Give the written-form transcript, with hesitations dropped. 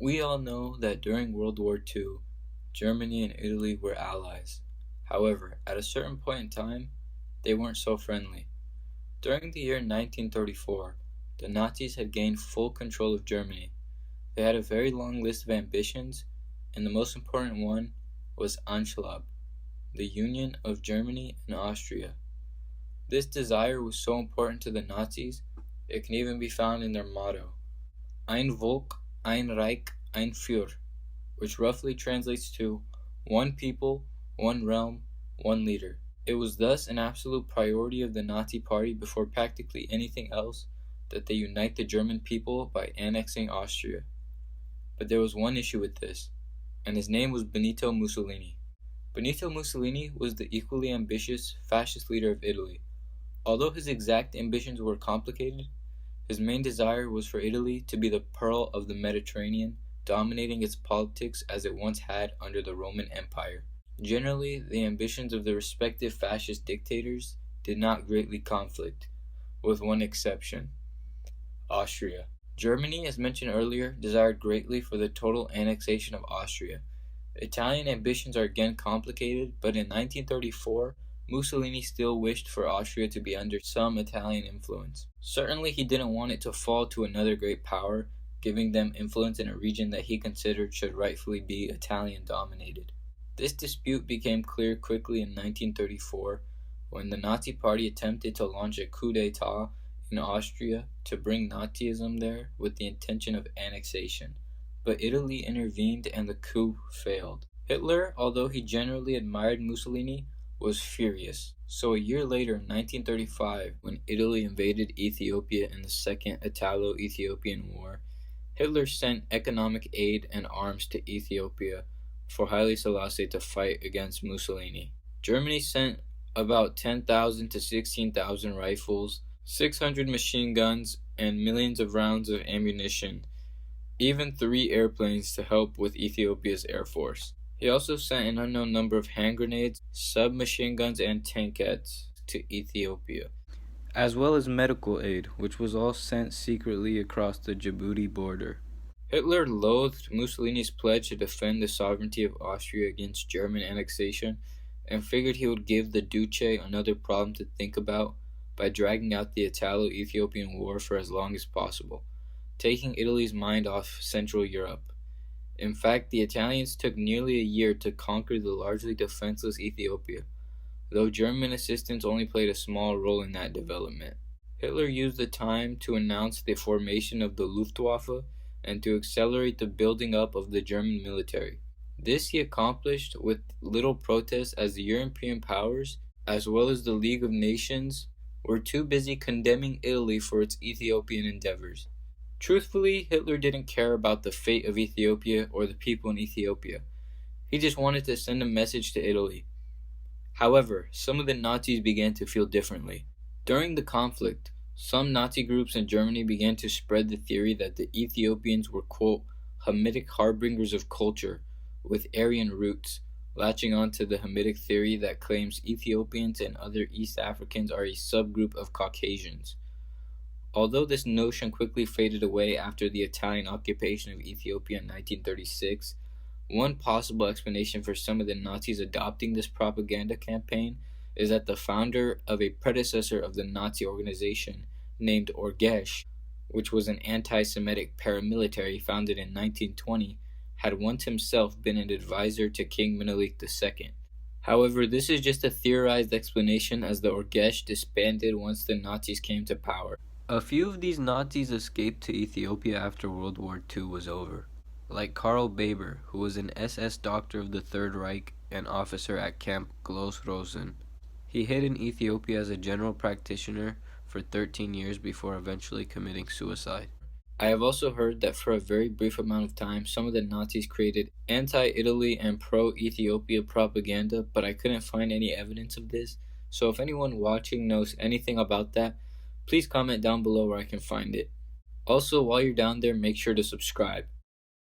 We all know that during World War II, Germany and Italy were allies. However, at a certain point in time, they weren't so friendly. During the year 1934, the Nazis had gained full control of Germany. They had a very long list of ambitions, and the most important one was Anschluss, the union of Germany and Austria. This desire was so important to the Nazis, it can even be found in their motto, Ein Volk, ein Reich, ein Führer, which roughly translates to one people, one realm, one leader. It was thus an absolute priority of the Nazi Party before practically anything else that they unite the German people by annexing Austria. But there was one issue with this, and his name was Benito Mussolini. Benito Mussolini was the equally ambitious fascist leader of Italy. Although his exact ambitions were complicated, his main desire was for Italy to be the pearl of the Mediterranean, dominating its politics as it once had under the Roman Empire. Generally, the ambitions of the respective fascist dictators did not greatly conflict, with one exception: Austria. Germany, as mentioned earlier, desired greatly for the total annexation of Austria. Italian ambitions are again complicated, but in 1934, Mussolini still wished for Austria to be under some Italian influence. Certainly he didn't want it to fall to another great power, giving them influence in a region that he considered should rightfully be Italian dominated. This dispute became clear quickly in 1934 when the Nazi Party attempted to launch a coup d'etat in Austria to bring Nazism there with the intention of annexation. But Italy intervened and the coup failed. Hitler, although he generally admired Mussolini, was furious. So a year later, in 1935, when Italy invaded Ethiopia in the Second Italo-Ethiopian War, Hitler sent economic aid and arms to Ethiopia for Haile Selassie to fight against Mussolini. Germany sent about 10,000 to 16,000 rifles, 600 machine guns, and millions of rounds of ammunition, even 3 airplanes to help with Ethiopia's air force. He also sent an unknown number of hand grenades, submachine guns, and tankettes to Ethiopia, as well as medical aid, which was all sent secretly across the Djibouti border. Hitler loathed Mussolini's pledge to defend the sovereignty of Austria against German annexation and figured he would give the Duce another problem to think about by dragging out the Italo-Ethiopian War for as long as possible, taking Italy's mind off Central Europe. In fact, the Italians took nearly a year to conquer the largely defenseless Ethiopia, though German assistance only played a small role in that development. Hitler used the time to announce the formation of the Luftwaffe and to accelerate the building up of the German military. This he accomplished with little protest, as the European powers, as well as the League of Nations, were too busy condemning Italy for its Ethiopian endeavors. Truthfully, Hitler didn't care about the fate of Ethiopia or the people in Ethiopia. He just wanted to send a message to Italy. However, some of the Nazis began to feel differently. During the conflict, some Nazi groups in Germany began to spread the theory that the Ethiopians were, quote, Hamitic harbingers of culture, with Aryan roots, latching on to the Hamitic theory that claims Ethiopians and other East Africans are a subgroup of Caucasians. Although this notion quickly faded away after the Italian occupation of Ethiopia in 1936, one possible explanation for some of the Nazis adopting this propaganda campaign is that the founder of a predecessor of the Nazi organization named Orgesh, which was an anti-Semitic paramilitary founded in 1920, had once himself been an advisor to King Menelik II. However, this is just a theorized explanation, as the Orgesh disbanded once the Nazis came to power. A few of these Nazis escaped to Ethiopia after World War II was over, like Karl Baber, who was an SS doctor of the Third Reich and officer at Camp Gross-Rosen. He hid in Ethiopia as a general practitioner for 13 years before eventually committing suicide. I have also heard that for a very brief amount of time, some of the Nazis created anti-Italy and pro-Ethiopia propaganda, but I couldn't find any evidence of this, so if anyone watching knows anything about that, please comment down below where I can find it. Also, while you're down there, make sure to subscribe.